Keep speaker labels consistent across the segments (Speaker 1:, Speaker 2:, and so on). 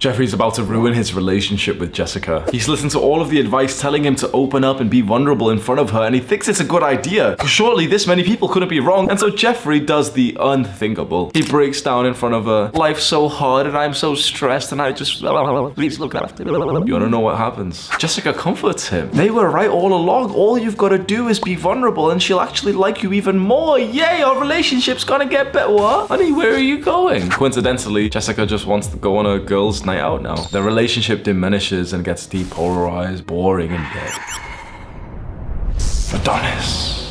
Speaker 1: Jeffrey's about to ruin his relationship with Jessica. He's listened to all of the advice telling him to open up and be vulnerable in front of her, and he thinks it's a good idea. Surely this many people couldn't be wrong. And so Jeffrey does the unthinkable. He breaks down in front of her. Life's so hard and I'm so stressed and I just... Please look after me. You wanna know what happens? Jessica comforts him. They were right all along. All you've got to do is be vulnerable and she'll actually like you even more. Yay, our relationship's gonna get better. What? Honey, where are you going? Coincidentally, Jessica just wants to go on a girl's night out now. Their relationship diminishes and gets depolarized, boring, and dead. Adonis.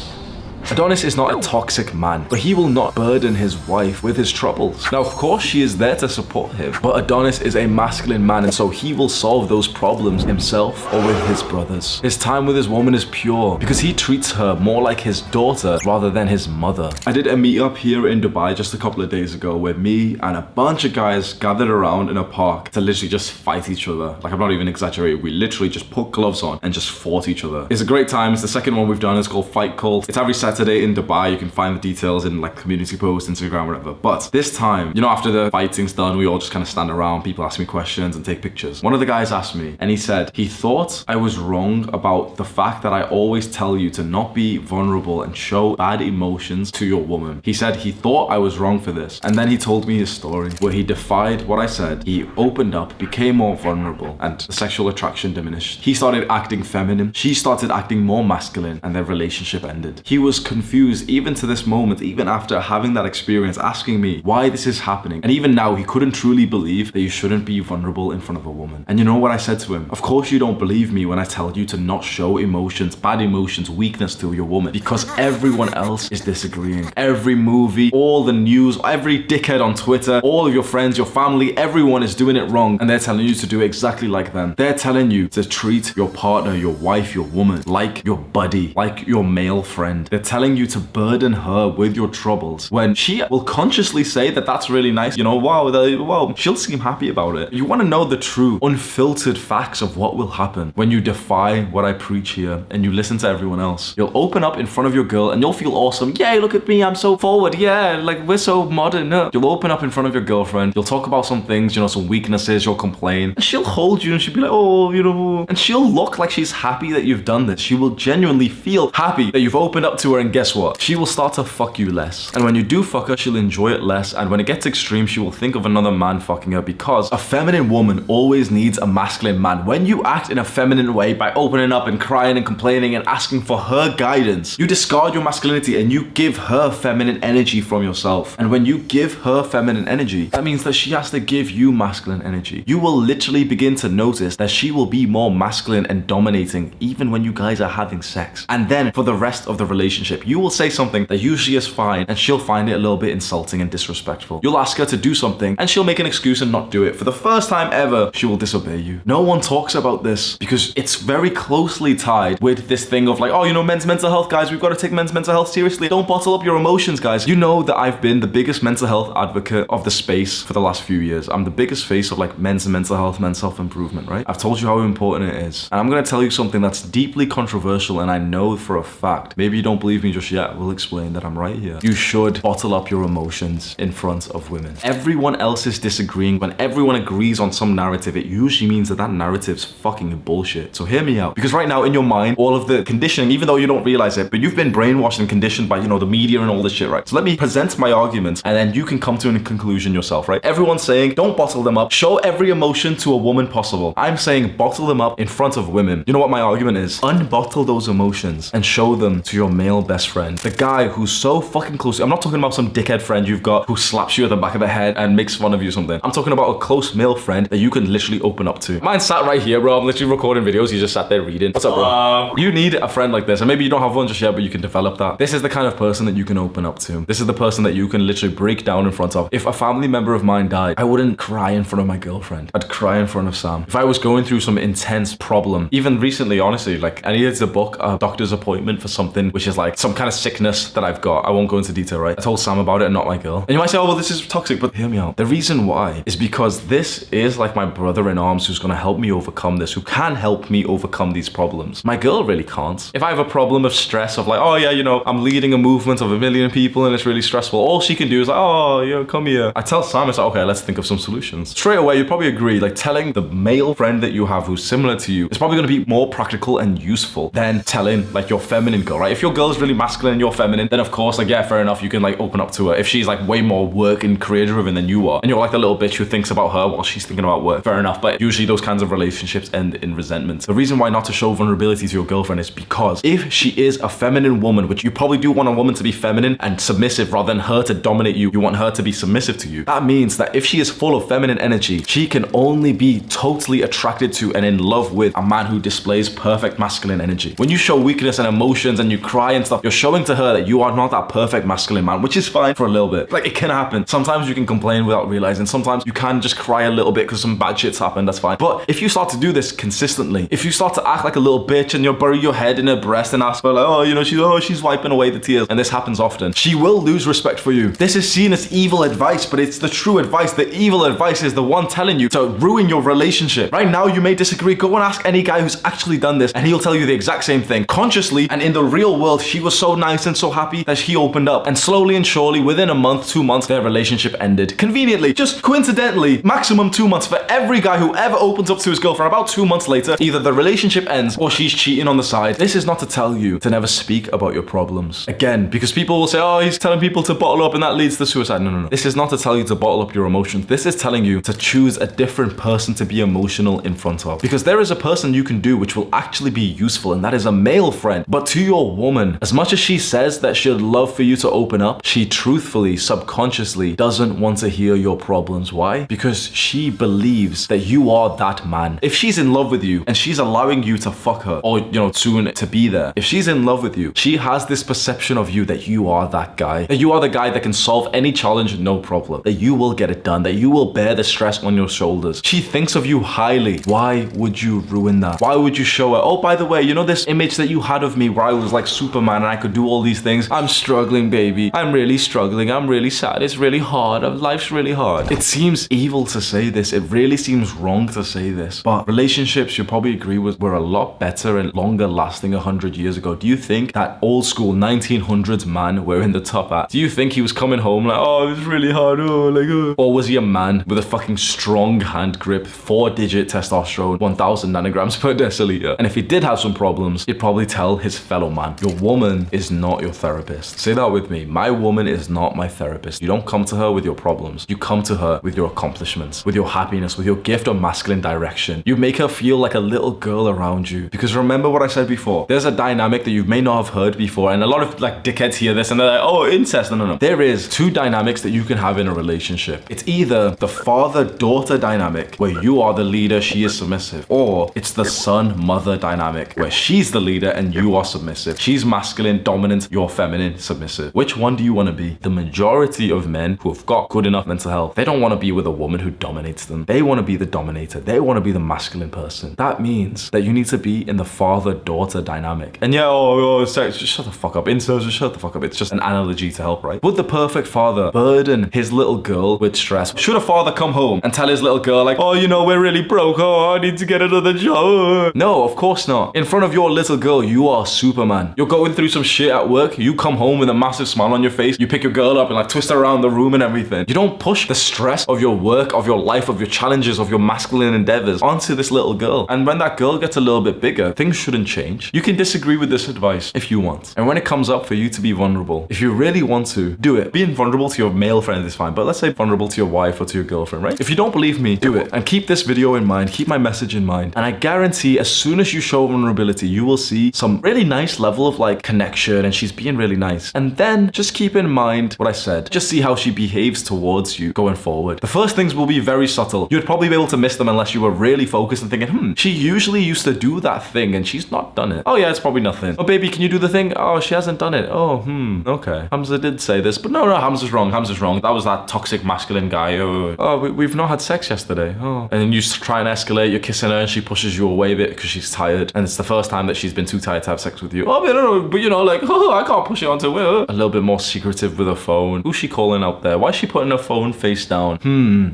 Speaker 1: Adonis is not a toxic man, but he will not burden his wife with his troubles. Now, of course, she is there to support him, but Adonis is a masculine man, and so he will solve those problems himself or with his brothers. His time with his woman is pure because he treats her more like his daughter rather than his mother. I did a meetup here in Dubai just a couple of days ago where me and a bunch of guys gathered around in a park to literally just fight each other. Like, I'm not even exaggerating. We literally just put gloves on and just fought each other. It's a great time. It's the second one we've done. It's called Fight Cult. It's every Saturday in Dubai. You can find the details in like community posts, Instagram, whatever. But this time, you know, after the fighting's done, we all just kind of stand around, people ask me questions and take pictures. One of the guys asked me and he said he thought I was wrong about the fact that I always tell you to not be vulnerable and show bad emotions to your woman. He said he thought I was wrong for this. And then he told me his story where he defied what I said. He opened up, became more vulnerable, and the sexual attraction diminished. He started acting feminine. She started acting more masculine, and their relationship ended. He was confused even to this moment, even after having that experience, asking me why this is happening. And even now, he couldn't truly believe that you shouldn't be vulnerable in front of a woman. And you know what I said to him? Of course you don't believe me when I tell you to not show emotions, bad emotions, weakness to your woman, because everyone else is disagreeing. Every movie, all the news, every dickhead on Twitter, all of your friends, your family, everyone is doing it wrong, and they're telling you to do exactly like them. They're telling you to treat your partner, your wife, your woman, like your buddy, like your male friend. They're telling you to burden her with your troubles when she will consciously say that that's really nice. You know, wow, she'll seem happy about it. You want to know the true, unfiltered facts of what will happen when you defy what I preach here and you listen to everyone else. You'll open up in front of your girl and you'll feel awesome. Yay, look at me, I'm so forward. Yeah, like we're so modern. You'll open up in front of your girlfriend. You'll talk about some things, you know, some weaknesses. You'll complain. And she'll hold you and she'll be like, oh, you know, and she'll look like she's happy that you've done this. She will genuinely feel happy that you've opened up to her, and guess what? She will start to fuck you less. And when you do fuck her, she'll enjoy it less. And when it gets extreme, she will think of another man fucking her, because a feminine woman always needs a masculine man. When you act in a feminine way by opening up and crying and complaining and asking for her guidance, you discard your masculinity and you give her feminine energy from yourself. And when you give her feminine energy, that means that she has to give you masculine energy. You will literally begin to notice that she will be more masculine and dominating even when you guys are having sex. And then for the rest of the relationship, you will say something that usually is fine and she'll find it a little bit insulting and disrespectful. You'll ask her to do something and she'll make an excuse and not do it. For the first time ever, she will disobey you. No one talks about this because it's very closely tied with this thing of like, oh, you know, men's mental health, guys. We've got to take men's mental health seriously. Don't bottle up your emotions, guys. You know that I've been the biggest mental health advocate of the space for the last few years. I'm the biggest face of like men's mental health, men's self-improvement, right? I've told you how important it is. And I'm going to tell you something that's deeply controversial, and I know for a fact, maybe you don't believe me just yet, we'll explain that I'm right here. You should bottle up your emotions in front of women. Everyone else is disagreeing. When everyone agrees on some narrative, it usually means that that narrative's fucking bullshit. So hear me out. Because right now in your mind, all of the conditioning, even though you don't realize it, but you've been brainwashed and conditioned by, you know, the media and all this shit, right? So let me present my arguments and then you can come to a conclusion yourself, right? Everyone's saying, don't bottle them up. Show every emotion to a woman possible. I'm saying bottle them up in front of women. You know what my argument is? Unbottle those emotions and show them to your male best friend. The guy who's so fucking close. I'm not talking about some dickhead friend you've got who slaps you at the back of the head and makes fun of you or something. I'm talking about a close male friend that you can literally open up to. Mine sat right here, bro. I'm literally recording videos. He just sat there reading. What's up, bro? You need a friend like this, and maybe you don't have one just yet, but you can develop that. This is the kind of person that you can open up to. This is the person that you can literally break down in front of. If a family member of mine died, I wouldn't cry in front of my girlfriend. I'd cry in front of Sam. If I was going through some intense problem, even recently, honestly, like I needed to book a doctor's appointment for something which is like some kind of sickness that I've got. I won't go into detail, right? I told Sam about it and not my girl. And you might say, oh, well, this is toxic, but hear me out. The reason why is because this is like my brother in arms who's gonna help me overcome this, who can help me overcome these problems. My girl really can't. If I have a problem of stress of like, oh yeah, you know, I'm leading a movement of 1 million people and it's really stressful, all she can do is like, oh, you know, come here. I tell Sam, it's like, okay, let's think of some solutions. Straight away, you'd probably agree, like telling the male friend that you have who's similar to you is probably gonna be more practical and useful than telling like your feminine girl, right? If your girl's really masculine and you're feminine, then of course, like, yeah, fair enough, you can like open up to her. If she's like way more work and career driven than you are, and you're like the little bitch who thinks about her while she's thinking about work, fair enough. But usually those kinds of relationships end in resentment. The reason why not to show vulnerability to your girlfriend is because if she is a feminine woman, which you probably do want a woman to be feminine and submissive rather than her to dominate you, you want her to be submissive to you. That means that if she is full of feminine energy, she can only be totally attracted to and in love with a man who displays perfect masculine energy. When you show weakness and emotions and you cry and stuff, you're showing to her that you are not that perfect masculine man, which is fine for a little bit. Like, it can happen. Sometimes you can complain without realizing. Sometimes you can just cry a little bit because some bad shit's happened, that's fine. But if you start to do this consistently, if you start to act like a little bitch and you bury your head in her breast and ask for like, oh, you know, she's wiping away the tears, and this happens often, she will lose respect for you. This is seen as evil advice, but it's the true advice. The evil advice is the one telling you to ruin your relationship. Right now, you may disagree. Go and ask any guy who's actually done this, and he'll tell you the exact same thing. Consciously, and in the real world, she was so nice and so happy that he opened up. And slowly and surely, within a month, 2 months, their relationship ended. Conveniently, just coincidentally, maximum 2 months for every guy who ever opens up to his girlfriend. About 2 months later, either the relationship ends or she's cheating on the side. This is not to tell you to never speak about your problems. Again, because people will say, oh, he's telling people to bottle up and that leads to suicide. No. This is not to tell you to bottle up your emotions. This is telling you to choose a different person to be emotional in front of. Because there is a person you can do which will actually be useful, and that is a male friend. But to your woman, as much as she says that she'd love for you to open up, she truthfully, subconsciously doesn't want to hear your problems. Why? Because she believes that you are that man. If she's in love with you and she's allowing you to fuck her, or, you know, soon to be there, if she's in love with you, she has this perception of you that you are that guy, that you are the guy that can solve any challenge no problem, that you will get it done, that you will bear the stress on your shoulders. She thinks of you highly. Why would you ruin that? Why would you show her, oh, by the way, you know this image that you had of me where I was like Superman and I could do all these things? I'm struggling, baby. I'm really struggling. I'm really sad. It's really hard. Life's really hard. It seems evil to say this. It really seems wrong to say this. But relationships, you'll probably agree with, were a lot better and longer lasting 100 years ago. Do you think that old school 1900s man wearing the top hat, do you think he was coming home like, oh, it's really hard, oh, like, oh? Or was he a man with a fucking strong hand grip, 4-digit testosterone, 1000 nanograms per deciliter? And if he did have some problems, he'd probably tell his fellow man. Your woman is not your therapist. Say that with me. My woman is not my therapist. You don't come to her with your problems. You come to her with your accomplishments, with your happiness, with your gift of masculine direction. You make her feel like a little girl around you. Because remember what I said before, there's a dynamic that you may not have heard before, and a lot of like dickheads hear this and they're like, oh, incest. No. There is 2 dynamics that you can have in a relationship. It's either the father-daughter dynamic, where you are the leader, she is submissive, or it's the son-mother dynamic, where she's the leader and you are submissive. She's masculine, dominant, you're feminine, submissive. Which one do you want to be? The majority of men who have got good enough mental health, they don't want to be with a woman who dominates them. They want to be the dominator. They want to be the masculine person. That means that you need to be in the father-daughter dynamic. And yeah, sex, just shut the fuck up. Incels, just shut the fuck up. It's just an analogy to help, right? Would the perfect father burden his little girl with stress? Should a father come home and tell his little girl like, oh, you know, we're really broke. Oh, I need to get another job. No, of course not. In front of your little girl, you are Superman. You're going through some shit at work. You come home with a massive smile on your face. You pick your girl up and like twist her around the room and everything. You don't push the stress of your work, of your life, of your challenges, of your masculine endeavors onto this little girl. And when that girl gets a little bit bigger, things shouldn't change. You can disagree with this advice if you want. And when it comes up for you to be vulnerable, if you really want to, do it. Being vulnerable to your male friend is fine, but let's say vulnerable to your wife or to your girlfriend, right? If you don't believe me, do it. And keep this video in mind, keep my message in mind. And I guarantee as soon as you show vulnerability, you will see some really nice level of like connection, and she's being really nice. And then just keep in mind what I said. Just see how she behaves towards you going forward. The first things will be very subtle. You'd probably be able to miss them unless you were really focused and thinking, she usually used to do that thing and she's not done it. Oh yeah, it's probably nothing. Oh baby, can you do the thing? Oh, she hasn't done it. Oh, okay. Hamza did say this, but no, Hamza's wrong. That was that toxic masculine guy. We've not had sex yesterday. Oh. And then you try and escalate, you're kissing her and she pushes you away a bit because she's tired. And it's the first time that she's been too tired to have sex with you. Oh, but know, like, oh, I can't push it onto her. A little bit more secretive with her phone. Who's she calling out there? Why is she putting her phone face down?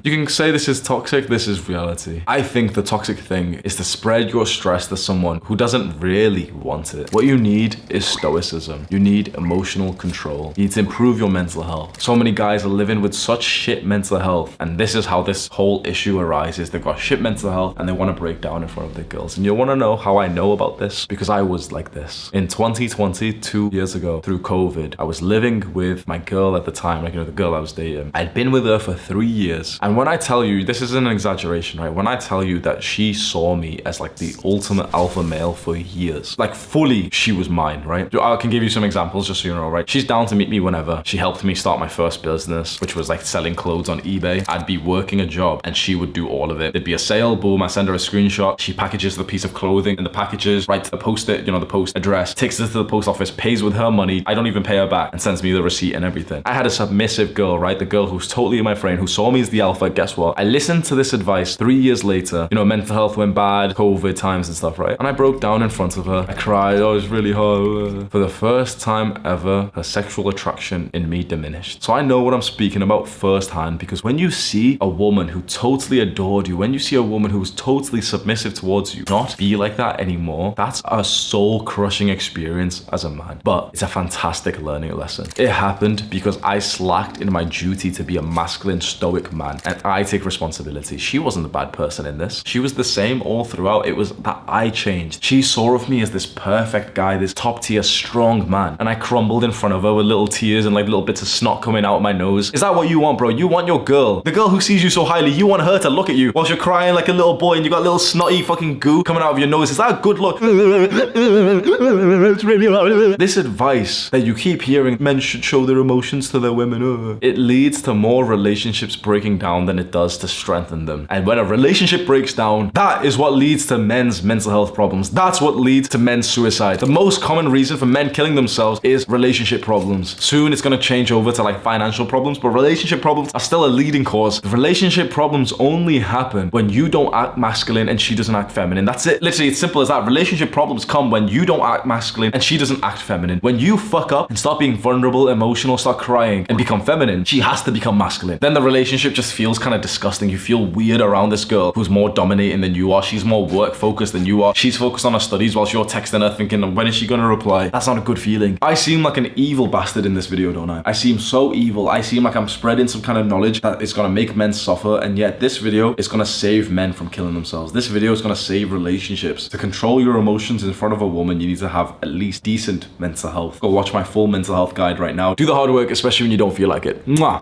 Speaker 1: You can say this is toxic. This is reality. I think the toxic thing is to spread your stress to someone who doesn't really want it. What you need is stoicism. You need emotional control. You need to improve your mental health. So many guys are living with such shit mental health, and this is how this whole issue arises. They've got shit mental health and they want to break down in front of their girls. And you want to know how I know about this? Because I was like this. In 2020, 2 years ago, through COVID, I was living with my girl at the time, like, you know, the girl I was dating. I'd been with her for 3 years. And when I tell you, this isn't an exaggeration, right? When I tell you that she saw me as like the ultimate alpha male for years, like fully she was mine, right? I can give you some examples just so you know, right? She's down to meet me whenever. She helped me start my first business, which was like selling clothes on eBay. I'd be working a job and she would do all of it. There'd be a sale, boom, I send her a screenshot. She packages the piece of clothing in the packages, writes the post-it, you know, the post address, takes it to the post office, pays with her money. I don't even pay her back and sends me the receipt and everything. I had a submissive girl, right? The girl who's totally my friend, who saw me as the alpha. Guess what? I listened to this advice 3 years later. You know, mental health went bad, COVID times and stuff, right? And I broke down in front of her. I cried. Oh, it was really hard. For the first time ever, her sexual attraction in me diminished. So I know what I'm speaking about firsthand, because when you see a woman who totally adored you, when you see a woman who's totally submissive towards you not be like that anymore, that's a soul-crushing experience as a man. But it's a fantastic learning lesson. It happened because I slacked in my duty to be a masculine, stoic man, and I take responsibility. She wasn't the bad person in this. She was the same all throughout. It was that I changed. She saw of me as this perfect guy, this top-tier, strong man, and I crumbled in front of her with little tears and like little bits of snot coming out of my nose. Is that what you want, bro? You want your girl, the girl who sees you so highly, you want her to look at you whilst you're crying like a little boy and you got little snotty fucking goo coming out of your nose. Is that a good look? This advice that you keep hearing, men should show their emotions to their women, it leads to more relationships breaking down than it does to strengthen them. And when a relationship breaks down, that is what leads to men's mental health problems. That's what leads to men's suicide. The most common reason for men killing themselves is relationship problems. Soon it's gonna change over to like financial problems, but relationship problems are still a leading cause. The relationship problems only happen when you don't act masculine and she doesn't act feminine. That's it. Literally, it's simple as that. Relationship problems come when you don't act masculine and she doesn't act feminine. When you fuck up and start being vulnerable, emotional, start crying and become feminine, she has to become masculine. Then the relationship just feels kind of disgusting. You feel weird around this girl who's more dominating than you are. She's more work focused than you are. She's focused on her studies whilst you're texting her thinking, when is she gonna reply? That's not a good feeling. I seem like an evil bastard in this video, don't I? I seem so evil. I seem like I'm spreading some kind of knowledge that is gonna make men suffer, and yet this video is gonna save men from killing themselves. This video is gonna save relationships. To control your emotions in front of a woman, you need to have at least decent mental health. Go watch my full mental health guide right now. Do the hard work, especially when you don't feel like it. Mwah!